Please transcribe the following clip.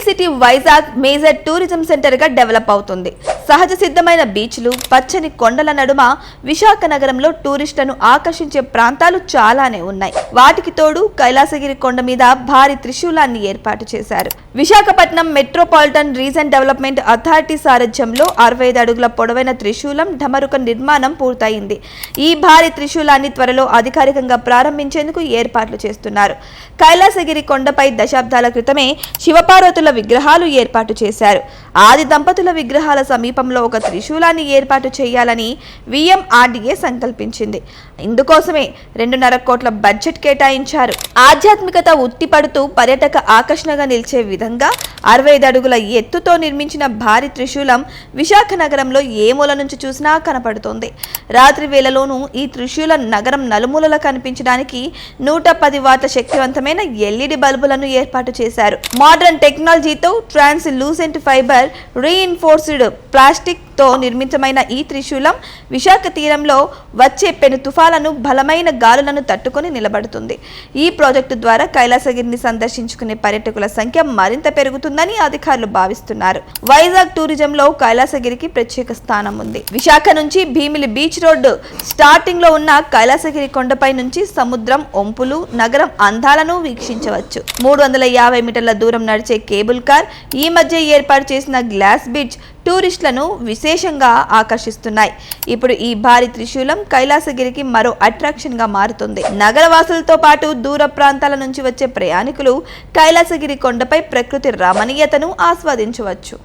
City Vizag major tourism centre గా develop అవుతుంది. సహజ సిద్ధమైన బీచ్లు, పచ్చని కొండల నడుమ విశాఖ నగరంలో టూరిస్టులను ఆకర్షించే ప్రాంతాలు చాలానే ఉన్నాయి. వాటికి తోడు కైలాసగిరి కొండ మీద భారీ త్రిశూలాన్ని ఏర్పాటు చేశారు. Visakhapatnam metropolitan reason development authority సారథ్యంలో 65 అడుగుల పొడవైన త్రిశూలం ఢమరుక నిర్మాణం పూర్తయింది. ఈ భారీ త్రిశూలాన్ని త్వరలో అధికారికంగా ప్రారంభించేందుకు ఏర్పాట్లు చేస్తున్నారు. కైలాసగిరి కొండపై దశాబ్దాల క్రితమే శివపార్వతుల విగ్రహాలు ఏర్పాటు చేశారు. ఆది దంపతుల విగ్రహాల సమీపంలో ఒక త్రిశూలాన్ని ఏర్పాటు చేయాలని VMRDA సంకల్పించింది. ఇందుకోసమే 2.5 కోట్ల బడ్జెట్ కేటాయించారు. ఆధ్యాత్మికత ఉట్టిపడుతూ పర్యాటక ఆకర్షణగా నిలిచే విధంగా 65 అడుగుల ఎత్తుతో నిర్మించిన భారీ త్రిశూలం విశాఖ నగరంలో ఏ మూల నుంచి చూసినా కనపడుతోంది. రాత్రి వేళలోనూ ఈ త్రిశూలం నగరం నలుమూలలా కనిపించడానికి 110 వాట్ల శక్తివంతమైన LED బల్బులను ఏర్పాటు చేశారు. మోడర్న్ టెక్నాలజీతో ట్రాన్స్లూసెంట్ ఫైబర్ రీఇన్ఫోర్స్డ్ ప్లాస్టిక్ తో నిర్మితమైన ఈ త్రిశూలం విశాఖ తీరంలో వచ్చే పెను తుఫాలను బలమైన గాలులను తట్టుకొని నిలబడుతుంది. ఈ ప్రాజెక్టు ద్వారా కైలాసగిరిని సందర్శించుకునే పర్యాటకుల సంఖ్య మరింత పెరుగుతుందని అధికారులు భావిస్తున్నారు. వైజాగ్ టూరిజంలో కైలాసగిరికి ప్రత్యేక స్థానం ఉంది. విశాఖ నుంచి భీమిలి బీచ్ రోడ్డు స్టార్టింగ్ లో ఉన్న కైలాసగిరి కొండపై నుంచి సముద్రం, ఒంపులు, నగరం అందాలను వీక్షించవచ్చు. 350 మీటర్ల దూరం నడిచే కేబుల్ కార్, ఈ మధ్య ఏర్పాటు చేసిన గ్లాస్ బ్రిడ్జ్ టూరిస్టులను విశేషంగా ఆకర్షిస్తున్నాయి. ఇప్పుడు ఈ భారీ త్రిశూలం కైలాసగిరికి మరో అట్రాక్షన్ గా మారుతుంది. నగరవాసులతో పాటు దూర ప్రాంతాల నుంచి వచ్చే ప్రయాణికులు కైలాసగిరి కొండపై ప్రకృతి రమణీయతను ఆస్వాదించవచ్చు.